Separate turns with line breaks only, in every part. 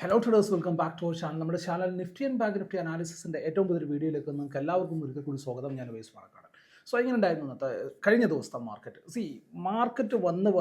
Hello traders, welcome back to our channel. നമ്മുടെ channel Nifty and bank Nifty അനാലിസിസിൻ്റെ ഏറ്റവും പുതിയൊരു വീഡിയോയിലേക്ക് നിങ്ങൾക്ക് എല്ലാവർക്കും ഒരിക്കൽ കൂടി സ്വാഗതം. ഞാൻ വൈസ് പാണക്കാട്. സോ എങ്ങനെ ഉണ്ടായിരുന്നു ഇന്നത്തെ കഴിഞ്ഞ ദിവസത്തെ മാർക്കറ്റ്? മാർക്കറ്റ് വന്ന്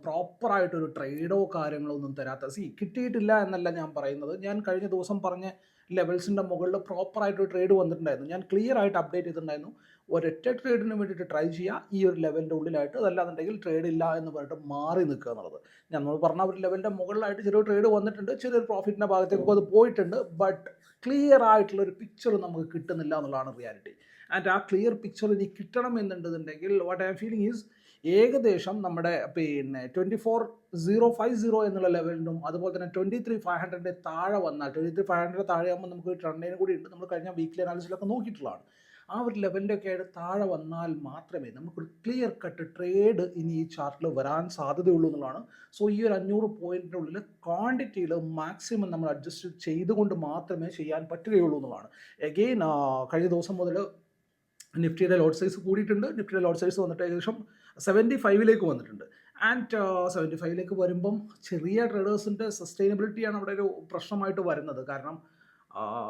പ്രോപ്പറായിട്ടൊരു ട്രേഡോ കാര്യങ്ങളോ ഒന്നും തരാത്ത കിട്ടിയിട്ടില്ല എന്നല്ല ഞാൻ പറയുന്നത്. ഞാൻ കഴിഞ്ഞ ദിവസം പറഞ്ഞ ലെവൽസിൻ്റെ മുകളിൽ പ്രോപ്പറായിട്ടൊരു ട്രേഡ് വന്നിട്ടുണ്ടായിരുന്നു. ഞാൻ ക്ലിയർ ആയിട്ട് അപ്ഡേറ്റ് ചെയ്തിട്ടുണ്ടായിരുന്നു. ഒരൊറ്റ ട്രേഡിന് വേണ്ടിയിട്ട് ട്രൈ ചെയ്യുക ഈ ഒരു ലെവലിൻ്റെ ഉള്ളിലായിട്ട്, അതല്ലാന്നുണ്ടെങ്കിൽ ട്രേഡ് ഇല്ല എന്ന് പറഞ്ഞിട്ട് മാറി നിൽക്കുക എന്നുള്ളത്. നമ്മൾ പറഞ്ഞ ഒരു ലെവലിൻ്റെ മുകളിലായിട്ട് ചെറിയൊരു ട്രേഡ് വന്നിട്ടുണ്ട്, ചെറിയൊരു പ്രോഫിറ്റിൻ്റെ ഭാഗത്തേക്കൊക്കെ അത് പോയിട്ടുണ്ട്. ബട്ട് ക്ലിയർ ആയിട്ടുള്ളൊരു പിക്ചർ നമുക്ക് കിട്ടുന്നില്ല എന്നുള്ളതാണ് റിയാലിറ്റി. ആൻഡ് ആ ക്ലിയർ പിക്ചർ ഇനി കിട്ടണം എന്നുണ്ടെന്നുണ്ടെങ്കിൽ what I am feeling is ഏകദേശം നമ്മുടെ 24,050 എന്നുള്ള ലെവലിനും അതുപോലെ തന്നെ 23,500 താഴെ വന്നാൽ, 23,500 താഴെ ആകുമ്പോൾ നമുക്ക് ട്രെൻഡിന് കൂടി ഉണ്ട്. നമ്മൾ കഴിഞ്ഞ വീക്ക്ലി അനാലിസിലൊക്കെ നോക്കിയിട്ടുള്ളതാണ്. ആ ഒരു ലെവലിൻ്റെ ഒക്കെ ആയിട്ട് താഴെ വന്നാൽ മാത്രമേ നമുക്കൊരു ക്ലിയർ കട്ട് ട്രേഡ് ഇനി ഈ ചാർട്ടിൽ വരാൻ സാധ്യതയുള്ളൂ എന്നുള്ളതാണ്. സോ ഈ ഒരു 500 പോയിന്റിൻ്റെ ഉള്ളിൽ ക്വാണ്ടിറ്റിയിൽ മാക്സിമം നമ്മൾ അഡ്ജസ്റ്റ് ചെയ്തുകൊണ്ട് മാത്രമേ ചെയ്യാൻ പറ്റുകയുള്ളൂ എന്നുള്ളതാണ്. എഗെയിൻ കഴിഞ്ഞ ദിവസം മുതൽ നിഫ്റ്റിയുടെ ലോട്ട് സൈസ് കൂടിയിട്ടുണ്ട്. നിഫ്റ്റിയുടെ ലോട്ട് സൈസ് വന്നിട്ട് ഏകദേശം 75 വന്നിട്ടുണ്ട്. ആൻഡ് 75 വരുമ്പം ചെറിയ ട്രേഡേഴ്സിൻ്റെ സസ്റ്റൈനബിലിറ്റിയാണ് അവിടെ ഒരു പ്രശ്നമായിട്ട് വരുന്നത്. കാരണം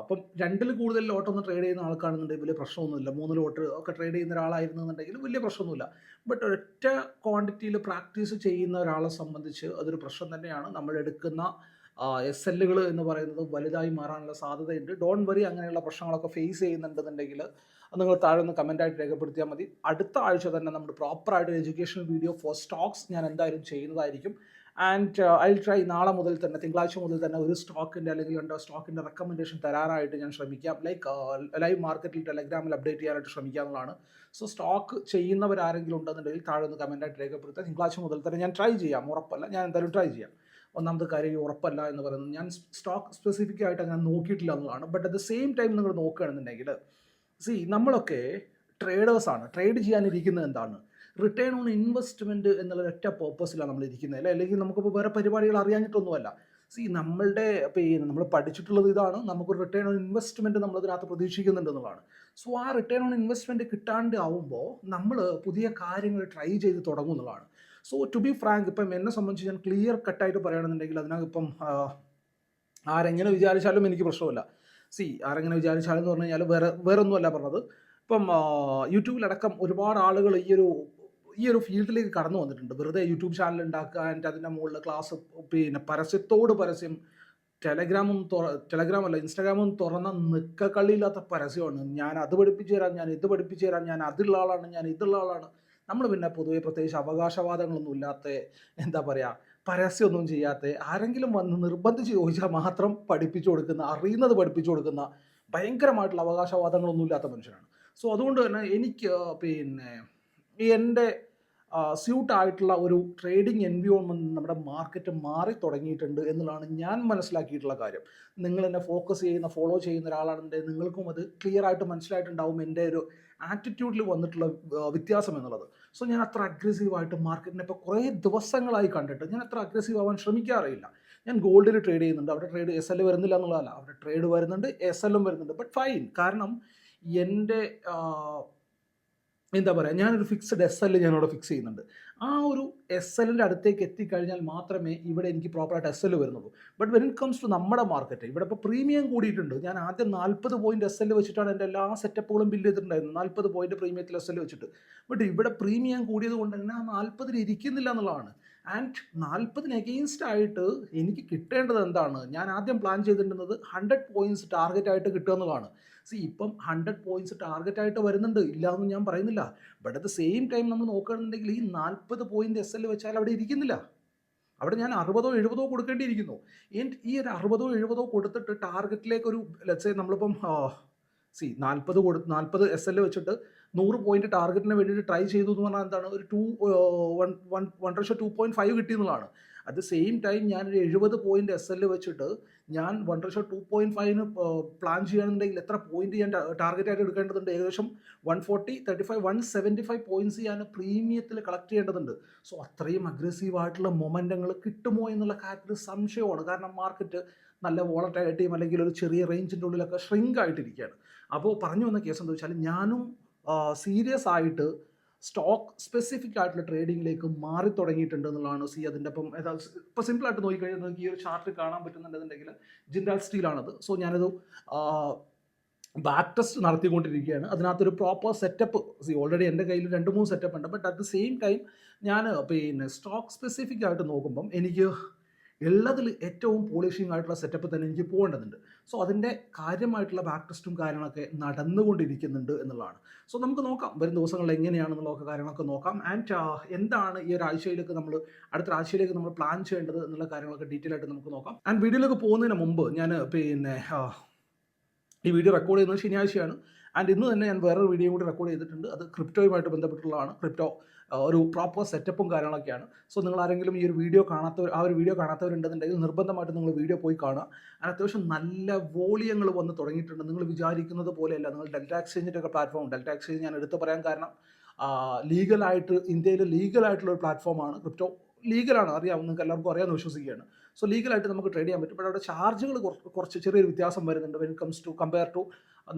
അപ്പം 2ൽ കൂടുതൽ ലോട്ടൊന്നും ട്രേഡ് ചെയ്യുന്ന ആൾക്കാണെന്നുണ്ടെങ്കിൽ വലിയ പ്രശ്നമൊന്നുമില്ല. 3 ലോട്ട് ഒക്കെ ട്രേഡ് ചെയ്യുന്ന ഒരാളായിരുന്നുണ്ടെങ്കിൽ വലിയ പ്രശ്നമൊന്നുമില്ല. ബട്ട് ഒരൊറ്റ ക്വാണ്ടിറ്റിയിൽ പ്രാക്ടീസ് ചെയ്യുന്ന ഒരാളെ സംബന്ധിച്ച് അതൊരു പ്രശ്നം തന്നെയാണ്. നമ്മളെടുക്കുന്ന SLകൾ എന്ന് പറയുന്നത് വലുതായി മാറാനുള്ള സാധ്യതയുണ്ട്. ഡോണ്ട് വറി, അങ്ങനെയുള്ള പ്രശ്നങ്ങളൊക്കെ ഫേസ് ചെയ്യുന്നുണ്ടെന്നുണ്ടെങ്കിൽ നിങ്ങൾ താഴെ ഒന്ന് കമൻറ്റായിട്ട് രേഖപ്പെടുത്തിയാൽ മതി. അടുത്ത ആഴ്ച തന്നെ നമ്മൾ പ്രോപ്പറായിട്ട് എഡ്യൂക്കേഷണൽ വീഡിയോ ഫോർ സ്റ്റോക്സ് ഞാൻ എന്തായാലും ചെയ്യുന്നതായിരിക്കും. ആൻഡ് ഐ ട്രൈ നാളെ മുതൽ തന്നെ, തിങ്കളാഴ്ച മുതൽ തന്നെ ഒരു സ്റ്റോക്കിൻ്റെ അല്ലെങ്കിൽ 2 സ്റ്റോക്കിൻ്റെ റെക്കമെൻഡേഷൻ തരാനായിട്ട് ഞാൻ ശ്രമിക്കാം. ലൈവ് മാർക്കറ്റിൽ ടെലഗ്രാമിൽ അപ്ഡേറ്റ് ചെയ്യാനായിട്ട് ശ്രമിക്കുക എന്നുള്ളതാണ്. സോ സ്റ്റോക്ക് ചെയ്യുന്നവരാരെങ്കിലും ഉണ്ടെന്നുണ്ടെങ്കിൽ താഴെ ഒന്ന് കമൻറ്റായിട്ട് രേഖപ്പെടുത്തുക. തിങ്കളാഴ്ച മുതൽ തന്നെ ഞാൻ ട്രൈ ചെയ്യാം, ഉറപ്പല്ല, ഞാൻ എന്തായാലും ട്രൈ ചെയ്യാം. ഒന്നാമത്തെ കാര്യം ഉറപ്പല്ല എന്ന് പറയുന്നത്, ഞാൻ സ്റ്റോക്ക് സ്പെസിഫിക് ആയിട്ട് അങ്ങനെ നോക്കിയിട്ടില്ല എന്നുള്ളതാണ്. But at the same time നിങ്ങൾ നോക്കുകയാണെന്നുണ്ടെങ്കിൽ നമ്മളൊക്കെ ട്രേഡേഴ്സാണ്. ട്രേഡ് ചെയ്യാനിരിക്കുന്നത് എന്താണ്? റിട്ടേൺ ഓൺ ഇൻവെസ്റ്റ്മെൻറ്റ് എന്നുള്ള ഒറ്റ പേർപ്പസിലാണ് നമ്മൾ ഇരിക്കുന്നത്, അല്ലെങ്കിൽ നമുക്കിപ്പോൾ വേറെ പരിപാടികൾ അറിയാഞ്ഞിട്ടൊന്നുമല്ല. നമ്മളുടെ നമ്മൾ പഠിച്ചിട്ടുള്ളത് ഇതാണ്, നമുക്കൊരു റിട്ടേൺ ഓൺ ഇൻവെസ്റ്റ്മെൻറ്റ് നമ്മളതിനകത്ത് പ്രതീക്ഷിക്കുന്നുണ്ട് എന്നുള്ളതാണ്. സോ ആ റിട്ടേൺ ഓൺ ഇൻവെസ്റ്റ്മെൻറ്റ് കിട്ടാണ്ട് ആവുമ്പോൾ നമ്മൾ പുതിയ കാര്യങ്ങൾ ട്രൈ ചെയ്ത് തുടങ്ങും എന്നുള്ളതാണ്. സോ ടു ബി ഫ്രാങ്ക്, ഇപ്പം എന്നെ സംബന്ധിച്ച് ഞാൻ ക്ലിയർ കട്ടായിട്ട് പറയുകയാണെന്നുണ്ടെങ്കിൽ അതിനകത്ത് ഇപ്പം ആരെങ്ങനെ വിചാരിച്ചാലും എനിക്ക് പ്രശ്നമില്ല. ആരെങ്ങനെ വിചാരിച്ചാലും എന്ന് പറഞ്ഞു കഴിഞ്ഞാൽ വേറെ ഒന്നുമല്ല പറഞ്ഞത്. ഇപ്പം യൂട്യൂബിലടക്കം ഒരുപാട് ആളുകൾ ഈ ഒരു ഫീൽഡിലേക്ക് കടന്നു വന്നിട്ടുണ്ട്. വെറുതെ യൂട്യൂബ് ചാനൽ ഉണ്ടാക്കുക, ആൻഡ് അതിൻ്റെ മുകളിൽ ക്ലാസ്, പരസ്യത്തോട് പരസ്യം. ടെലഗ്രാമല്ല, ഇൻസ്റ്റാഗ്രാമും തുറന്ന നിക്കക്കള്ളിയില്ലാത്ത പരസ്യമാണ്. ഞാൻ അത് പഠിപ്പിച്ചു തരാം, ഞാൻ ഇത് പഠിപ്പിച്ചു തരാം, ഞാൻ അതുള്ള ആളാണ്, ഞാൻ ഇതുള്ള ആളാണ്. നമ്മൾ പിന്നെ പൊതുവെ പ്രത്യേകിച്ച് അവകാശവാദങ്ങളൊന്നും ഇല്ലാത്ത, എന്താ പറയുക, പരസ്യമൊന്നും ചെയ്യാത്ത, ആരെങ്കിലും വന്ന് നിർബന്ധിച്ച് ചോദിച്ചാൽ മാത്രം പഠിപ്പിച്ചു കൊടുക്കുന്ന, അറിയുന്നത് പഠിപ്പിച്ചു കൊടുക്കുന്ന, ഭയങ്കരമായിട്ടുള്ള അവകാശവാദങ്ങളൊന്നും ഇല്ലാത്ത മനുഷ്യനാണ്. സോ അതുകൊണ്ട് തന്നെ എനിക്ക് എൻ്റെ സ്യൂട്ടായിട്ടുള്ള ഒരു ട്രേഡിംഗ് എൻവിയോൺമെൻറ്റ് നമ്മുടെ മാർക്കറ്റ് മാറി തുടങ്ങിയിട്ടുണ്ട് എന്നുള്ളതാണ് ഞാൻ മനസ്സിലാക്കിയിട്ടുള്ള കാര്യം. നിങ്ങൾ എന്നെ ഫോക്കസ് ചെയ്യുന്ന, ഫോളോ ചെയ്യുന്ന ഒരാളാണെന്നുണ്ടെങ്കിൽ നിങ്ങൾക്കും അത് ക്ലിയർ ആയിട്ട് മനസ്സിലായിട്ടുണ്ടാവും എൻ്റെ ഒരു ആറ്റിറ്റ്യൂഡിൽ വന്നിട്ടുള്ള വ്യത്യാസം എന്നുള്ളത്. സോ ഞാൻ അത്ര അഗ്രസീവായിട്ട് മാർക്കറ്റിനെ ഇപ്പോൾ കുറേ ദിവസങ്ങളായി കണ്ടിട്ട് ഞാൻ അത്ര അഗ്രസീവ് ആവാൻ ശ്രമിക്കാറില്ല. ഞാൻ ഗോൾഡിൽ ട്രേഡ് ചെയ്യുന്നുണ്ട്, അവിടെ ട്രേഡ് SL വരുന്നില്ല എന്നുള്ളതല്ല, അവിടെ ട്രേഡ് വരുന്നുണ്ട്, SLും വരുന്നുണ്ട്. ബട്ട് ഫൈൻ, കാരണം എൻ്റെ എന്താ പറയുക, ഞാനൊരു ഫിക്സ്ഡ് SL ഞാനവിടെ ഫിക്സ് ചെയ്യുന്നുണ്ട്. ആ ഒരു SLൻ്റെ അടുത്തേക്ക് എത്തിക്കഴിഞ്ഞാൽ മാത്രമേ ഇവിടെ എനിക്ക് പ്രോപ്പറായിട്ട് SL വരുന്നുള്ളൂ. But when it comes to നമ്മുടെ മാർക്കറ്റ്, ഇവിടെ ഇപ്പോൾ പ്രീമിയം കൂടിയിട്ടുണ്ട്. ഞാൻ ആദ്യം 40 പോയിന്റ് SL വെച്ചിട്ടാണ് എൻ്റെ എല്ലാ സെറ്റപ്പുകളും ബില്ല് ചെയ്തിട്ടുണ്ടായിരുന്നത്, 40 പോയിന്റ് പ്രീമിയത്തിൽ SL വെച്ചിട്ട്. ബട്ട് ഇവിടെ പ്രീമിയം കൂടിയത് കൊണ്ട് തന്നെ ആ 40 ഇരിക്കുന്നില്ല എന്നുള്ളതാണ്. ആൻഡ് 40 അഗെയിൻസ്റ്റ് ആയിട്ട് എനിക്ക് കിട്ടേണ്ടത് എന്താണ്? ഞാൻ ആദ്യം പ്ലാൻ ചെയ്തിട്ടുള്ളത് 100 പോയിന്റ്സ് ടാർഗറ്റ് ആയിട്ട് കിട്ടുക എന്നുള്ളതാണ്. ഇപ്പം 100 പോയിന്റ്സ് ടാർഗറ്റ് ആയിട്ട് വരുന്നുണ്ട്, ഇല്ല എന്ന് ഞാൻ പറയുന്നില്ല. But at the same time നമ്മൾ നോക്കുകയാണെന്നുണ്ടെങ്കിൽ ഈ 40 പോയിന്റ് SL വെച്ചാൽ അവിടെ ഇരിക്കുന്നില്ല. അവിടെ ഞാൻ 60 70 കൊടുക്കേണ്ടിയിരിക്കുന്നു. ഈ ഒരു 60 70 കൊടുത്തിട്ട് ടാർഗറ്റിലേക്ക് ഒരു ലെറ്റ്സ് നമ്മളിപ്പം 40 SL വെച്ചിട്ട് 100 പോയിന്റ് ടാർഗറ്റിന് വേണ്ടിയിട്ട് ട്രൈ ചെയ്തു എന്ന് പറഞ്ഞാൽ എന്താണ്, ഒരു 1:2.5 കിട്ടിയെന്നുള്ളതാണ്. അറ്റ് ദ സെയിം ടൈം ഞാനൊരു 70 പോയിന്റ് SL വെച്ചിട്ട് ഞാൻ 1:2.5 പ്ലാൻ ചെയ്യുകയാണെന്നുണ്ടെങ്കിൽ എത്ര പോയിന്റ് ഞാൻ ടാർഗറ്റായിട്ട് എടുക്കേണ്ടതുണ്ട്? ഏകദേശം 140, 35, 175 പോയിന്റ്സ് ഞാൻ പ്രീമിയത്തിൽ കളക്ട് ചെയ്യേണ്ടതുണ്ട്. സോ അത്രയും അഗ്രസീവായിട്ടുള്ള മൊമെൻറ്റങ്ങൾ കിട്ടുമോ എന്നുള്ള കാര്യത്തിൽ സംശയമാണ്. കാരണം മാർക്കറ്റ് നല്ല വോളറ്റൈലിറ്റിയും അല്ലെങ്കിൽ ഒരു ചെറിയ റേഞ്ചിൻ്റെ ഉള്ളിലൊക്കെ ഷ്രിങ്ക് ആയിട്ടിരിക്കുകയാണ്. അപ്പോൾ പറഞ്ഞു വന്ന കേസ് എന്താ വെച്ചാൽ, ഞാനും സീരിയസ് ആയിട്ട് സ്റ്റോക്ക് സ്പെസിഫിക് ആയിട്ടുള്ള ട്രേഡിങ്ങിലേക്ക് മാറി തുടങ്ങിയിട്ടുണ്ട് എന്നുള്ളതാണ് അതിൻ്റെ ഇപ്പം ഇപ്പോൾ സിമ്പിളായിട്ട് നോക്കിക്കഴിഞ്ഞാൽ നിങ്ങൾക്ക് ഈ ഒരു ചാർട്ട് കാണാൻ പറ്റുന്നുണ്ടെന്നുണ്ടെങ്കിൽ ജിൻഡാൽ സ്റ്റീലാണത്. സോ ഞാനത് ബാക്ക് ടെസ്റ്റ് നടത്തിക്കൊണ്ടിരിക്കുകയാണ്. അതിനകത്തൊരു പ്രോപ്പർ സെറ്റപ്പ് ഓൾറെഡി എൻ്റെ കയ്യിൽ 2-3 സെറ്റപ്പ് ഉണ്ട്. But at the same time ഞാൻ സ്റ്റോക്ക് സ്പെസിഫിക് ആയിട്ട് നോക്കുമ്പം എനിക്ക് ഉള്ളതിൽ ഏറ്റവും പോളിഷിംഗ് ആയിട്ടുള്ള സെറ്റപ്പ് തന്നെ എനിക്ക് പോകേണ്ടതുണ്ട്. സോ അതിൻ്റെ കാര്യമായിട്ടുള്ള ബാക്ക് ടെസ്റ്റും കാര്യങ്ങളൊക്കെ നടന്നുകൊണ്ടിരിക്കുന്നുണ്ട് എന്നുള്ളതാണ്. സോ നമുക്ക് നോക്കാം വരും ദിവസങ്ങളിൽ എങ്ങനെയാണെന്നുള്ള കാര്യങ്ങളൊക്കെ നോക്കാം. ആൻഡ് എന്താണ് ഈ ഒരു ആഴ്ചയിലേക്ക് അടുത്ത ആഴ്ചയിലേക്ക് നമ്മൾ പ്ലാൻ ചെയ്യേണ്ടത് എന്നുള്ള കാര്യങ്ങളൊക്കെ ഡീറ്റെയിൽ ആയിട്ട് നമുക്ക് നോക്കാം. ആൻഡ് വീഡിയോയിലേക്ക് പോകുന്നതിന് മുമ്പ് ഞാൻ ഈ വീഡിയോ റെക്കോർഡ് ചെയ്യുന്നത് ശനിയാഴ്ചയാണ്. ആൻഡ് ഇന്ന് തന്നെ ഞാൻ വേറൊരു വീഡിയോ കൂടി റെക്കോർഡ് ചെയ്തിട്ടുണ്ട്. അത് ക്രിപ്റ്റോയുമായിട്ട് ബന്ധപ്പെട്ടുള്ളതാണ്. ക്രിപ്റ്റോ ഒരു പ്രോപ്പർ സെറ്റപ്പും കാര്യങ്ങളൊക്കെയാണ്. സോ നിങ്ങൾ ആരെങ്കിലും ഈ ഒരു വീഡിയോ കാണാത്തവരുണ്ടെന്നുണ്ടെങ്കിൽ നിർബന്ധമായിട്ട് നിങ്ങൾ വീഡിയോ പോയി കാണുക. അതിന് അത്യാവശ്യം നല്ല വോളിയങ്ങൾ വന്ന് തുടങ്ങിയിട്ടുണ്ട്. നിങ്ങൾ വിചാരിക്കുന്നത് പോലെയല്ല. നിങ്ങൾ ഡെൽറ്റ എക്സ്ചേഞ്ചിൻ്റെ ഒക്കെ പ്ലാറ്റ്ഫോം, ഡെൽറ്റ എക്സ്ചേഞ്ച് ഞാൻ എടുത്ത് പറയാൻ കാരണം ലീഗലായിട്ട് ഇന്ത്യയിൽ ലീഗലായിട്ടുള്ള ഒരു പ്ലാറ്റ്ഫോമാണ്. ക്രിപ്റ്റോ ലീഗലാണ്, അറിയാം, നിങ്ങൾക്ക് എല്ലാവർക്കും അറിയാമെന്ന് വിശ്വസിക്കുകയാണ്. സോ ലീഗലായിട്ട് നമുക്ക് ട്രേഡ് ചെയ്യാൻ പറ്റും. പക്ഷേ അവിടെ ചാർജുകൾ കുറച്ച് ചെറിയൊരു വ്യത്യാസം വരുന്നുണ്ട്. When comes to compare to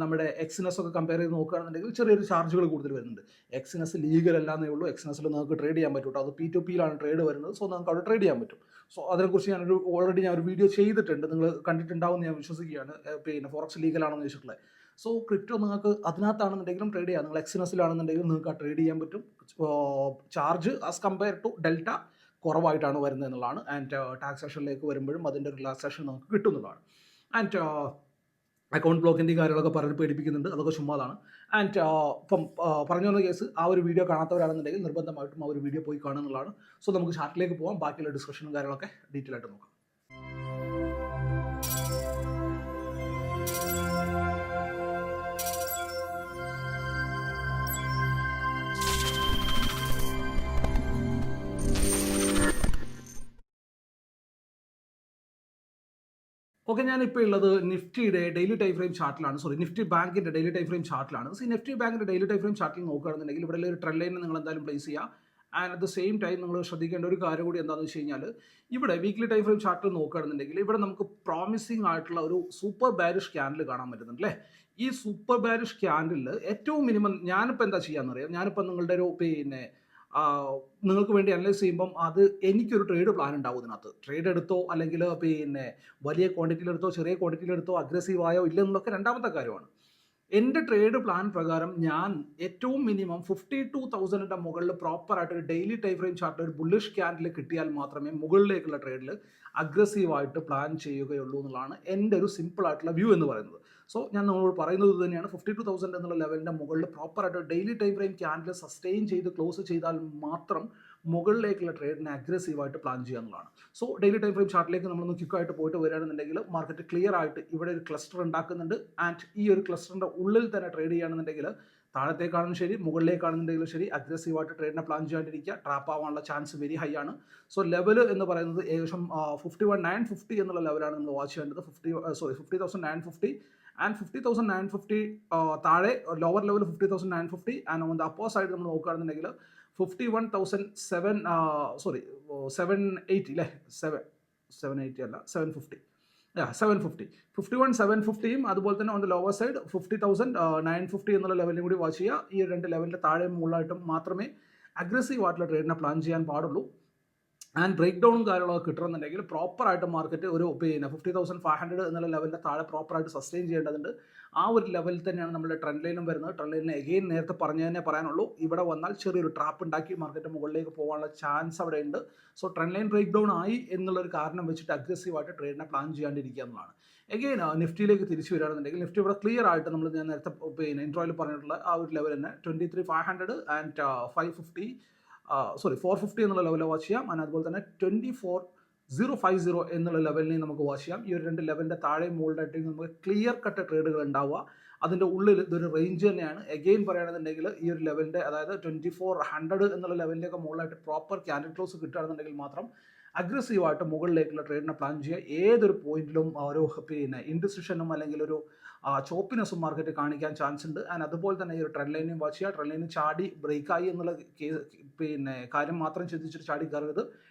നമ്മുടെ എക്സിനസ് ഒക്കെ കമ്പയർ ചെയ്ത് നോക്കുകയാണെന്നുണ്ടെങ്കിൽ ചെറിയൊരു ചാർജുകൾ കൂടുതൽ വരുന്നുണ്ട്. എക്സിനസ് ലീഗൽ അല്ലാന്നേ ഉള്ളൂ. എക്സിനസിൽ നിങ്ങൾക്ക് ട്രേഡ് ചെയ്യാൻ പറ്റും. അത് P2Pയിലാണ് ട്രേഡ് വരുന്നത്. സോ നമുക്ക് അവിടെ ട്രേഡ് ചെയ്യാൻ പറ്റും. സോ അതിനെക്കുറിച്ച് ഓൾറെഡി ഞാൻ ഒരു വീഡിയോ ചെയ്തിട്ടുണ്ട്. നിങ്ങൾ കണ്ടിട്ടുണ്ടാവും എന്ന് ഞാൻ വിശ്വസിക്കുകയാണ്. ഫോറക്സ് ലീഗലാണെന്ന് ചോദിച്ചിട്ടുള്ളത്. സോ ക്രിപ്റ്റോ നിങ്ങൾക്ക് അതിനകത്താണെന്നുണ്ടെങ്കിലും ട്രേഡ് ചെയ്യാം. നിങ്ങൾ എക്സിനസിലാണെന്നുണ്ടെങ്കിലും നിങ്ങൾക്ക് ആ ട്രേഡ് ചെയ്യാൻ പറ്റും. Charge as compare to delta കുറവായിട്ടാണ് വരുന്നത് എന്നുള്ളതാണ്. ആൻഡ് ടാക്സേഷനിലേക്ക് വരുമ്പോഴും അതിൻ്റെ റിലാക്സേഷൻ നമുക്ക് കിട്ടുന്നതാണ്. ആൻഡ് അക്കൗണ്ട് ബ്ലോക്കിൻ്റെ കാര്യങ്ങളൊക്കെ പറഞ്ഞ് പേടിപ്പിക്കുന്നുണ്ട്. അതൊക്കെ ചുമ്മാതാണ്. ആൻഡ് ഇപ്പം പറഞ്ഞു വന്ന കേസ് ആ ഒരു വീഡിയോ കാണാത്തവരാണെന്നുണ്ടെങ്കിൽ നിർബന്ധമായിട്ടും ആ ഒരു വീഡിയോ പോയി കാണുക എന്നുള്ളതാണ്. സോ നമുക്ക് ചാർട്ടിലേക്ക് പോകാം. ബാക്കിയുള്ള ഡിസ്കഷനും കാര്യങ്ങളൊക്കെ ഡീറ്റെയിൽ ആയിട്ട് നോക്കാം. ഓക്കെ, ഞാനിപ്പോൾ ഉള്ളത് നിഫ്റ്റിയുടെ ഡെയിലി ടൈം ഫ്രെയിം ചാർട്ടിലാണ്. നിഫ്റ്റി ബാങ്കിൻ്റെ ഡെയിലി ടൈം ഫ്രെയിം ചാർട്ടിലാണ്. നിഫ്റ്റി ബാങ്കിൻ്റെ ഡെയിലി ടൈം ഫ്രെയിം ചാർട്ടിൽ നോക്കുകയാണെന്നുണ്ടെങ്കിൽ ഇവിടെ ഒരു ട്രെൻഡ് ലൈൻ നിങ്ങൾ എന്തായാലും പ്ലേസ് ചെയ്യുക. And at the same time നിങ്ങൾ ശ്രദ്ധിക്കേണ്ട ഒരു കാര്യം കൂടി എന്താണെന്ന് വെച്ച് കഴിഞ്ഞാൽ ഇവിടെ വീക്ക്ലി ടൈം ഫ്രെയിം ചാർട്ടിൽ നോക്കുകയാണെന്നുണ്ടെങ്കിൽ ഇവിടെ നമുക്ക് പ്രോമിസിംഗ് ആയിട്ടുള്ള ഒരു സൂപ്പർ ബാരിഷ് ക്യാൻഡിൽ കാണാൻ പറ്റുന്നുണ്ട് അല്ലേ. ഈ സൂപ്പർ ബാരിഷ് ക്യാൻഡിൽ ഏറ്റവും മിനിമം ഞാനിപ്പോൾ എന്താ ചെയ്യാമെന്നറിയാം. ഞാനിപ്പോൾ നിങ്ങളുടെ ഒരു നിങ്ങൾക്ക് വേണ്ടി അനലൈസ് ചെയ്യുമ്പം അത് എനിക്കൊരു ട്രേഡ് പ്ലാൻ ഉണ്ടാവും. ഇതിനകത്ത് ട്രേഡ് എടുത്തോ അല്ലെങ്കിൽ വലിയ ക്വാണ്ടിറ്റിയിലെടുത്തോ ചെറിയ ക്വാണ്ടിറ്റിയിലെടുത്തോ അഗ്രസീവായോ ഇല്ലെന്നുള്ളതൊക്കെ രണ്ടാമത്തെ കാര്യമാണ്. എൻ്റെ ട്രേഡ് പ്ലാൻ പ്രകാരം ഞാൻ ഏറ്റവും മിനിമം 52,000 മുകളിൽ പ്രോപ്പറായിട്ട് ഒരു ഡെയിലി ടൈം ഫ്രെയിം ചാർട്ട് ഒരു ബുള്ളിഷ് ക്യാൻഡിൽ കിട്ടിയാൽ മാത്രമേ മുകളിലേക്കുള്ള ട്രേഡിൽ അഗ്രസീവായിട്ട് പ്ലാൻ ചെയ്യുകയുള്ളൂ എന്നുള്ളതാണ് എൻ്റെ ഒരു സിമ്പിൾ ആയിട്ടുള്ള വ്യൂ എന്ന് പറയുന്നത്. സോ ഞാൻ നമ്മളോട് പറയുന്നത് തന്നെയാണ്. 52,000 എന്നുള്ള ലെവലിൻ്റെ മുകളിൽ പ്രോപ്പറായിട്ട് daily time frame candle sustain ചെയ്ത് ക്ലോസ് ചെയ്താൽ മാത്രം മുകളിലേക്കുള്ള ട്രേഡിനെ അഗ്രസീവായിട്ട് പ്ലാൻ ചെയ്യുക എന്നുള്ളതാണ്. സോ ഡെയിലി ടൈം ഫ്രെയിം ചാർട്ടിലേക്ക് നമ്മളൊന്ന് ക്വിക്കായിട്ട് പോയിട്ട് വരികയാണെന്നുണ്ടെങ്കിൽ മാർക്കറ്റ് ക്ലിയർ ആയിട്ട് ഇവിടെ ഒരു ക്ലസ്റ്റർ ഉണ്ടാക്കുന്നുണ്ട്. ആൻഡ് ഈ ഒരു ക്ലസ്റ്ററിൻ്റെ ഉള്ളിൽ തന്നെ ട്രേഡ് ചെയ്യുകയാണെന്നുണ്ടെങ്കിൽ താഴത്തേക്കാണെങ്കിലും ശരി മുകളിലേക്കാണെന്നുണ്ടെങ്കിലും ശരി അഗ്രസീവായിട്ട് ട്രേഡിനെ പ്ലാൻ ചെയ്യാണ്ടിരിക്കുക. ട്രാപ്പ് ആവാനുള്ള ചാൻസ് വെരി ഹൈ ആണ്. സോ ലെവൽ എന്ന് പറയുന്നത് ഏകദേശം 51,950 എന്നുള്ള ലെവലാണ് നമ്മൾ വാച്ച് ചെയ്യേണ്ടത്. 50,950 ആൻഡ് 50,950 താഴെ lower level 50,950 and on the upper side നമ്മൾ നോക്കുകയാണെന്നുണ്ടെങ്കിൽ 780 അല്ലേ, 780 അല്ല 750 750 അതുപോലെ തന്നെ ഓൺ ദ ലോവർ സൈഡ് 50,950 എന്നുള്ള ലെവലിലും കൂടി വാച്ച് ചെയ്യുക. ഈ രണ്ട് ലെവലിൻ്റെ താഴെ മുകളിലായിട്ടും മാത്രമേ അഗ്രസീവ് ആയിട്ടുള്ള ട്രേഡിനെ പ്ലാൻ ചെയ്യാൻ പാടുള്ളൂ. ആൻഡ് ബ്രേക്ക് ഡൗണും കാര്യങ്ങളൊക്കെ കിട്ടണമെന്നുണ്ടെങ്കിൽ പ്രോപ്പറായിട്ട് മാർക്കറ്റ് ഒരു 50,500 എന്നുള്ള ലെവലിൻ്റെ താഴെ പ്രോപ്പറായിട്ട് സസ്റ്റെയിൻ ചെയ്യേണ്ടതുണ്ട്. ആ ഒരു ലെവലിൽ തന്നെയാണ് നമ്മുടെ ട്രെൻഡ് ലൈനും വരുന്നത്. ട്രെൻഡ് ലൈനിന് എഗെയിൻ നേരത്തെ പറഞ്ഞു തന്നെ പറയാനുള്ളൂ. ഇവിടെ വന്നാൽ ചെറിയൊരു ട്രാപ്പ് ഉണ്ടാക്കി മാർക്കറ്റ് മുകളിലേക്ക് പോകാനുള്ള ചാൻസ് അവിടെ ഉണ്ട്. So trend line break down ആയി എന്നുള്ളൊരു കാരണം വെച്ചിട്ട് അഗ്രസീവായിട്ട് ട്രേഡിനെ പ്ലാൻ ചെയ്യാണ്ടിരിക്കുക എന്നുള്ളതാണ്. എഗെയിൻ നിഫ്റ്റിയിലേക്ക് തിരിച്ചു വരികയാണെന്നുണ്ടെങ്കിൽ നിഫ്റ്റി ഇവിടെ ക്ലിയർ ആയിട്ട് ഞാൻ നേരത്തെ ഇൻട്രോയിൽ പറഞ്ഞിട്ടുള്ള ആ ഒരു ലെവൽ തന്നെ 23,500 ആൻഡ് 450 എന്നുള്ള ലെവലിൽ വാച്ച് ചെയ്യാം. അതുപോലെ തന്നെ 24,050 എന്നുള്ള ലെവലിനെ നമുക്ക് വാച്ച് ചെയ്യാം. ഈ ഒരു രണ്ട് ലെവലിൻ്റെ താഴെ മുകളിലായിട്ട് നമുക്ക് ക്ലിയർ കട്ട് ട്രേഡുകൾ ഉണ്ടാവുക. അതിൻ്റെ ഉള്ളിൽ ഇതൊരു റേഞ്ച് തന്നെയാണ്. എഗെയിൻ പറയുകയാണെന്നുണ്ടെങ്കിൽ ഈ ഒരു ലെവലിൻ്റെ അതായത് 2400 എന്നുള്ള ലെവലിൻ്റെയൊക്കെ മുകളിലായിട്ട് പ്രോപ്പർ ക്യാൻഡിൽ ക്ലോസ് കിട്ടുകയാണെന്നുണ്ടെങ്കിൽ മാത്രം അഗ്രസീവായിട്ട് മുകളിലേക്കുള്ള ട്രേഡിനെ പ്ലാൻ ചെയ്യുക. ഏതൊരു പോയിന്റിലും ഒരു ഇൻഡിസിഷനും അല്ലെങ്കിൽ ഒരു ചോപ്പിനെസ്സും മാർക്കറ്റ് കാണിക്കാൻ ചാൻസ് ഉണ്ട്. ആൻഡ് അതുപോലെ തന്നെ ഈ ഒരു ട്രെൻഡ് ലൈനും വാച്ച് ചെയ്യുക. ട്രെൻഡ് ലൈന് ചാടി ബ്രേക്കായി എന്നുള്ള കാര്യം മാത്രം ചിന്തിച്ചിട്ട് ചാടി കയറരുത്.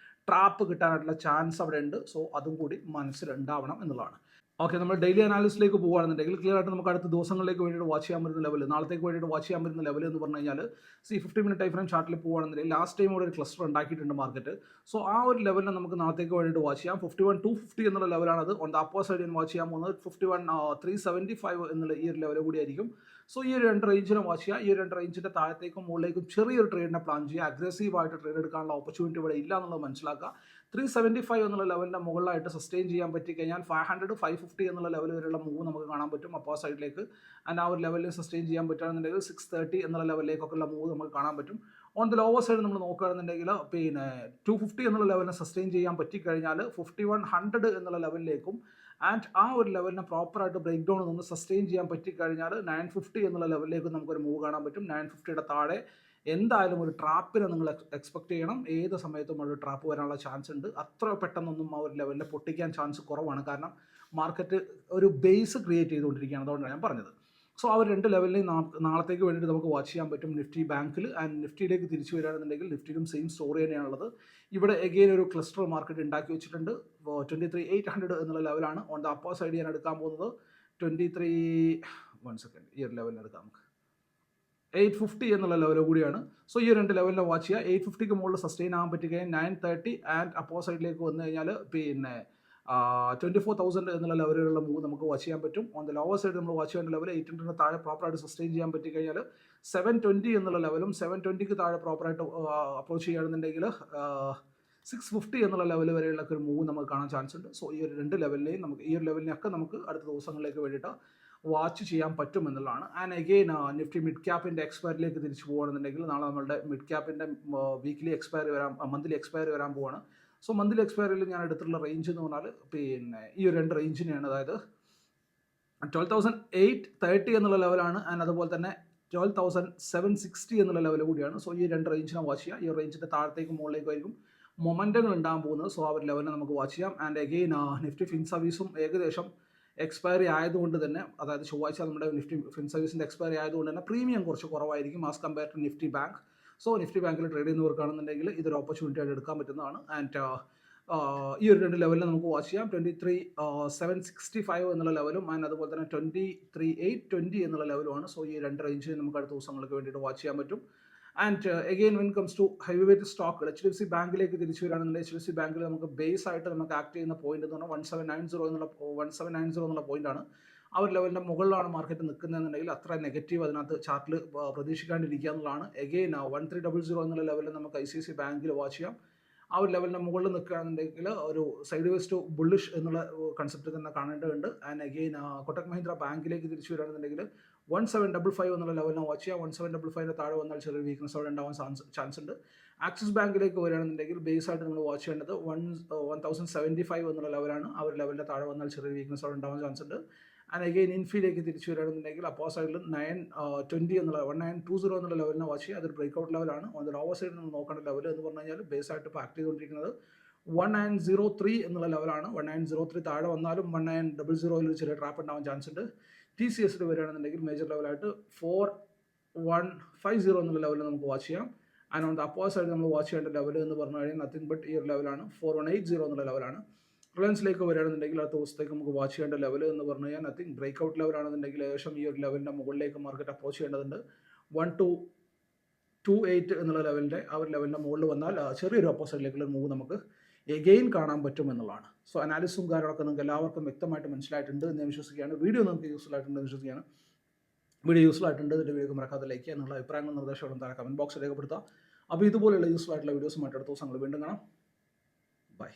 ട്രാപ്പ് കിട്ടാനായിട്ടുള്ള ചാൻസ് അവിടെ ഉണ്ട്. സോ അതും കൂടി മനസ്സിലുണ്ടാവണം എന്നുള്ളതാണ്. ഓക്കെ, നമ്മൾ ഡെയിലി അനാലിസിലേക്ക് പോകുകയാണെന്നുണ്ടെങ്കിൽ ക്ലിയർ ആയിട്ട് നമുക്ക് അടുത്ത ദിവസങ്ങളിലേക്ക് വേണ്ടിയിട്ട് വാച്ച് ചെയ്യാൻ പറ്റുന്ന ലെവൽ, നാളത്തേക്ക് വേണ്ടിയിട്ട് വാച്ച് ചെയ്യാൻ പറ്റുന്ന ലെവൽ എന്ന് പറഞ്ഞു കഴിഞ്ഞാൽ 50 മിനിറ്റ് ടൈം ഫ്രെയിം ചാർട്ടിൽ പോകുകയാണെന്നുണ്ടെങ്കിൽ ലാസ്റ്റ് ടൈം ഇവിടെ ഒരു ക്ലസ്റ്റർ ഉണ്ടാക്കിയിട്ടുണ്ട് മാർക്കറ്റ്. സോ ആ ഒരു ലെവലിനെ നമുക്ക് നാളത്തേക്ക് വേണ്ടിയിട്ട് വാച്ച് ചെയ്യാം. 51,250 എന്നുള്ള ലെവലാണത്. ഓൺ ദ അപ്പർ സൈഡ് ഞാൻ വാച്ച് ചെയ്യാൻ പോകുന്നത് 51,375 എന്നുള്ള ഈ ഒരു ലെവൽ കൂടിയായിരിക്കും. സോ ഈ ഒരു രണ്ട് റേഞ്ചിനെ വാച്ച് ചെയ്യുക. ഈ ഒരു രണ്ട് റേഞ്ചിൻ്റെ താഴത്തേക്കും മുകളിലേക്കും ചെറിയൊരു ട്രേഡിനെ പ്ലാൻ ചെയ്യുക. അഗ്രസീവായിട്ട് ട്രേഡ് എടുക്കാനുള്ള ഓപ്പർച്യൂണിറ്റി ഇവിടെ ഇല്ല എന്നുള്ളത് മനസ്സിലാക്കുക. 375 എന്നുള്ള ലെവലിൻ്റെ മുകളിലായിട്ട് സസ്റ്റെയിൻ ചെയ്യാൻ പറ്റിക്കഴിഞ്ഞാൽ 500 550 എന്നുള്ള ലെവൽ വരെയുള്ള മൂവ് നമുക്ക് കാണാൻ പറ്റും അപ്പർ സൈഡിലേക്ക്. ആൻഡ് ആ ഒരു ലെവലിൽ സസ്റ്റെയിൻ ചെയ്യാൻ പറ്റുകയാണെന്നുണ്ടെങ്കിൽ 630 എന്നുള്ള ലെവലിലേക്കൊക്കെയുള്ള മൂവ് നമുക്ക് കാണാൻ പറ്റും. ഓൺ ദ ലോവർ സൈഡ് നമ്മൾ നോക്കുകയാണെന്നുണ്ടെങ്കിൽ 250 എന്നുള്ള ലെവലിനെ സസ്റ്റെയിൻ ചെയ്യാൻ പറ്റിക്കഴിഞ്ഞാൽ 5100 എന്നുള്ള ലെവലിലേക്കും ആൻഡ് ആ ഒരു ലെവലിനെ പ്രോപ്പറായിട്ട് ബ്രേക്ക് ഡൗൺ നിന്ന് സസ്റ്റെയിൻ ചെയ്യാൻ പറ്റിക്കഴിഞ്ഞാൽ 950 എന്നുള്ള ലെവലിലേക്ക് നമുക്കൊരു മൂവ് കാണാൻ പറ്റും. 950യുടെ താഴെ എന്തായാലും ഒരു ട്രാപ്പിനെ നിങ്ങൾ എക്സ്പെക്ട് ചെയ്യണം. ഏത് സമയത്തും ഒരു ട്രാപ്പ് വരാനുള്ള ചാൻസ് ഉണ്ട്. അത്ര പെട്ടെന്നൊന്നും ആ ഒരു ലെവലിൽ പൊട്ടിക്കാൻ ചാൻസ് കുറവാണ്. കാരണം മാർക്കറ്റ് ഒരു ബേസ് ക്രിയേറ്റ് ചെയ്തുകൊണ്ടിരിക്കുകയാണ്. അതുകൊണ്ടാണ് ഞാൻ പറഞ്ഞത്. സോ ആ ഒരു രണ്ട് ലെവലിൽ നാളത്തേക്ക് വേണ്ടിയിട്ട് നമുക്ക് വാച്ച് ചെയ്യാൻ പറ്റും നിഫ്റ്റി ബാങ്കിൽ. ആൻഡ് നിഫ്റ്റിയിലേക്ക് തിരിച്ചു വരികയാണെന്നുണ്ടെങ്കിൽ നിഫ്റ്റിയിലും സെയിം സ്റ്റോറി തന്നെയാണുള്ളത്. ഇവിടെ എഗെയിൻ ഒരു ക്ലസ്റ്റർ മാർക്കറ്റ് ഉണ്ടാക്കി വെച്ചിട്ടുണ്ട്. 23,800 എന്നുള്ള ലെവലാണ്. ഓൺ ദ അപ്പർ സൈഡ് ഞാൻ എടുക്കാൻ പോകുന്നത് 1 സെക്കൻഡ്, ഈ ഒരു ലെവലിൽ എടുക്കാം നമുക്ക് 850 എന്നുള്ള ലെവൽ കൂടിയാണ്. സോ ഈ രണ്ട് ലെവലിനെ വാച്ച് ചെയ്യുക. 850ക്ക് മുകളിൽ സസ്റ്റെയിൻ ആകാൻ പറ്റുകയും 930 ആൻഡ് അപ്പോ സൈഡിലേക്ക് വന്നു കഴിഞ്ഞാൽ 24,000 എന്നുള്ള ലെവലിലുള്ള മൂവ് നമുക്ക് വാച്ച് ചെയ്യാൻ പറ്റും. ഓൺ ദ ലോവർ സൈഡ് നമ്മൾ വാച്ച് ചെയ്യേണ്ട ലെവൽ 800 താഴെ പ്രോപ്പറായിട്ട് സസ്റ്റെയിൻ ചെയ്യാൻ പറ്റിക്കഴിഞ്ഞാൽ 720 എന്നുള്ള ലെവലും 720ക്ക് താഴെ പ്രോപ്പറായിട്ട് അപ്രോച്ച് ചെയ്യുകയാണെന്നുണ്ടെങ്കിൽ 650 എന്നുള്ള ലെവൽ വരെയുള്ള ഒരു മൂവ് നമുക്ക് കാണാൻ ചാൻസ് ഉണ്ട്. സോ ഈ ഒരു രണ്ട് ലെവലിനെയും നമുക്ക് ഈ ഒരു ലെവലിനെയൊക്കെ നമുക്ക് അടുത്ത ദിവസങ്ങളിലേക്ക് വേണ്ടിയിട്ട് വാച്ച് ചെയ്യാൻ പറ്റും എന്നുള്ളതാണ്. ആൻഡ് അഗെയിൻ നിഫ്റ്റി മിഡ് ക്യാപ്പിൻ്റെ എക്സ്പയറിലേക്ക് തിരിച്ചു പോകുകയാണെന്നുണ്ടെങ്കിൽ നാളെ നമ്മളുടെ മിഡ് ക്യാപ്പിൻ്റെ വീക്ക്ലി എക്സ്പയറി മന്ത്ലി എക്സ്പയറി വരാൻ പോവാണ്. സോ മന്ത്ലി എക്സ്പയറിൽ ഞാൻ എടുത്തിട്ടുള്ള റേഞ്ച് എന്ന് പറഞ്ഞാൽ ഈ ഒരു രണ്ട് റേഞ്ചിനെയാണ്. അതായത് 12,830 എന്നുള്ള ലെവലാണ് ആൻഡ് അതുപോലെ തന്നെ 12,760 എന്നുള്ള ലെവൽ കൂടിയാണ്. സോ ഈ രണ്ട് റേഞ്ചിനെ വാച്ച് ചെയ്യാം. ഈ റേഞ്ചിൻ്റെ താഴത്തേക്കും മുകളിലേക്കായിരിക്കും മൊമെൻറ്റങ്ങൾ ഉണ്ടാകാൻ പോകുന്നത്. സോ ആ ഒരു ലെവലിനെ നമുക്ക് വാച്ച് ചെയ്യാം. ആൻഡ് അഗെയിൻ നിഫ്റ്റി ഫിൻ സർവീസും ഏകദേശം എക്സ്പയറി ആയതുകൊണ്ട് തന്നെ, അതായത് ചൊവ്വാഴ്ച നമ്മുടെ നിഫ്റ്റി ഫിൻ സർവീസിൻ്റെ എക്സ്പയറി ആയതുകൊണ്ട് തന്നെ പ്രീമിയം കുറച്ച് കുറവായിരിക്കും as compare to Nifty bank. So Nifty ബാങ്കിൽ ട്രേഡ് ചെയ്യുന്നവർക്കാണെന്നുണ്ടെങ്കിൽ ഇതൊരു ഓപ്പർച്യൂണിറ്റി ആയിട്ട് എടുക്കാൻ പറ്റുന്നതാണ്. ആൻഡ് ഈ ഒരു രണ്ട് ലെവലിൽ നമുക്ക് വാച്ച് ചെയ്യാം. 23,765 എന്നുള്ള ലെവലും ആൻഡ് അതുപോലെ തന്നെ 23,820 എന്നുള്ള ലെവലുമാണ്. സോ ഈ രണ്ട് റേഞ്ചിൽ നമുക്ക് അടുത്ത ദിവസങ്ങൾക്ക് വേണ്ടിയിട്ട് വാച്ച് ചെയ്യാൻ പറ്റും. And again when comes to heavy weight stock, HDFC ബാങ്കിലേക്ക് തിരിച്ചു വരികയാണെന്നുണ്ടെങ്കിൽ HDFC ബാങ്കിൽ നമുക്ക് ബേസ് ആയിട്ട് നമുക്ക് ആക്ട് ചെയ്യുന്ന പോയിന്റ് എന്ന് പറഞ്ഞാൽ 1790 എന്നുള്ള പോയിന്റാണ്. ആ ഒരു ലെവലിൻ്റെ മുകളിലാണ് മാർക്കറ്റ് നിൽക്കുന്നതെന്നുണ്ടെങ്കിൽ അത്ര നെഗറ്റീവ് അതിനകത്ത് ചാർട്ടിൽ പ്രതീക്ഷിക്കാണ്ടിരിക്കുക എന്നുള്ളതാണ്. എഗെയിൻ 1300 എന്നുള്ള ലെവലിൽ നമുക്ക് ICICI ബാങ്കിൽ വാച്ച് ചെയ്യാം. ആ ഒരു ലെവലിൻ്റെ മുകളിൽ നിൽക്കുകയാണെന്നുണ്ടെങ്കിൽ ഒരു സൈഡ് വേസ് ടു ബുള്ളിഷ് എന്നുള്ള കൺസെപ്റ്റ് തന്നെ കാണേണ്ടതുണ്ട്. ആൻഡ് അഗെയിൻ കൊട്ടക് മഹീന്ദ്ര ബാങ്കിലേക്ക് തിരിച്ചു വരികയാണെന്നുണ്ടെങ്കിൽ 1755 എന്നുള്ള ലെവലിനെ വാച്ച് ചെയ്യാം. 1755 താഴെ വന്നാൽ ചെറിയ വീക്ക്നസ് അവിടെ ഉണ്ടാവാൻ ചാൻസ് ഉണ്ട്. ആക്സിസ് ബാങ്കിലേക്ക് വരികയാണെന്നുണ്ടെങ്കിൽ ബേസ് ആയിട്ട് നമ്മൾ വാച്ച് ചെയ്യേണ്ടത് 1075 എന്നുള്ള ലെവലാണ്. ആ ഒരു ലെവലിൻ്റെ താഴെ വന്നാൽ ചെറിയ വീക്ക്നസ് അവിടെ ഉണ്ടാവാൻ ചാൻസ് ഉണ്ട്. ആൻഡ് അഗെയിൻ ഇൻഫിയിലേക്ക് തിരിച്ചു വരികയാണെന്നുണ്ടെങ്കിൽ അപ്പോ സൈഡിൽ 1920 എന്നുള്ള 1920 എന്നുള്ള ലെവലിനെ വാച്ച് ചെയ്യുക. അതൊരു ബ്രേക്ക് ഔട്ട് ലെവലാണ്. ഓൺ ദ ലോവർ സൈഡിൽ നമ്മൾ നോക്കേണ്ട ലെവൽ എന്ന് പറഞ്ഞു കഴിഞ്ഞാൽ ബേസ് ആയിട്ട് ഇപ്പോൾ ആക്ട് ചെയ്തുകൊണ്ടിരിക്കുന്നത് 1903 എന്നുള്ള ലെവലാണ്. 1903 താഴെ വന്നാലും 1900 ഒരു ചെറിയ ട്രാപ്പ് ഉണ്ടാവാൻ ചാൻസ് ഉണ്ട്. TCS വരികയാണെന്നുണ്ടെങ്കിൽ മേജർ ലെവലായിട്ട് 4150 എന്നുള്ള ലെവലിൽ നമുക്ക് വാച്ച് ചെയ്യാം. ആൻഡ് ഓൺ ദ അപ്പോ സൈഡ് നമ്മൾ വാച്ച് ചെയ്യേണ്ട ലെവൽ എന്ന് പറഞ്ഞു കഴിഞ്ഞാൽ നത്തിങ് ബട്ട് ഈ ഒരു ലെവലാണ്. 4180 എന്നുള്ള ലെവലാണ്. റിലയൻസിലേക്ക് വരികയാണെന്നുണ്ടെങ്കിൽ അടുത്ത ദിവസത്തേക്ക് നമുക്ക് വാച്ച് ചെയ്യേണ്ട ലെവൽ എന്ന് പറഞ്ഞു കഴിഞ്ഞാൽ നത്തിങ് ബ്രേക്ക് ഔട്ട് ലെവലാണെന്നുണ്ടെങ്കിൽ ഏകദേശം ഈ ഒരു ലെവലിൻ്റെ മുകളിലേക്ക് മാർക്കറ്റ് അപ്രോച്ച് ചെയ്യേണ്ടതുണ്ട്. 1228 എന്നുള്ള ലെവലിൻ്റെ ആ ഒരു ലെവലിൻ്റെ മുകളിൽ വന്നാൽ ചെറിയൊരു ഓപ്പോസിറ്റിലേക്കുള്ള മൂവ് നമുക്ക് എഗെയിൻ കാണാൻ പറ്റും എന്നുള്ളതാണ്. സോ അനാലിസും കാര്യങ്ങളൊക്കെ നിങ്ങൾക്ക് എല്ലാവർക്കും വ്യക്തമായിട്ട് മനസ്സിലായിട്ടുണ്ട് എന്ന് ഞാൻ വിശ്വസിക്കുകയാണ്. വീഡിയോ നിങ്ങൾക്ക് യൂസ്ഫുൾ ആയിട്ടുണ്ടെന്ന് വിശ്വസിക്കുകയാണ്. വീഡിയോ യൂസ്ഫുൾ ആയിട്ടുണ്ട്, ഇതിൻ്റെ വീഡിയോ മറക്കാതെ ലൈക്ക് ചെയ്യുക, എന്നുള്ള അഭിപ്രായങ്ങളും നിർദ്ദേശങ്ങളും താഴെ കമൻറ്റ് ബോക്സിൽ രേഖപ്പെടുത്തുക. അപ്പോൾ ഇതുപോലെയുള്ള യൂസ്ഫുൾ ആയിട്ടുള്ള വീഡിയോസുമായിട്ട് അടുത്ത ദിവസങ്ങൾ വീണ്ടും കാണാം. ബൈ.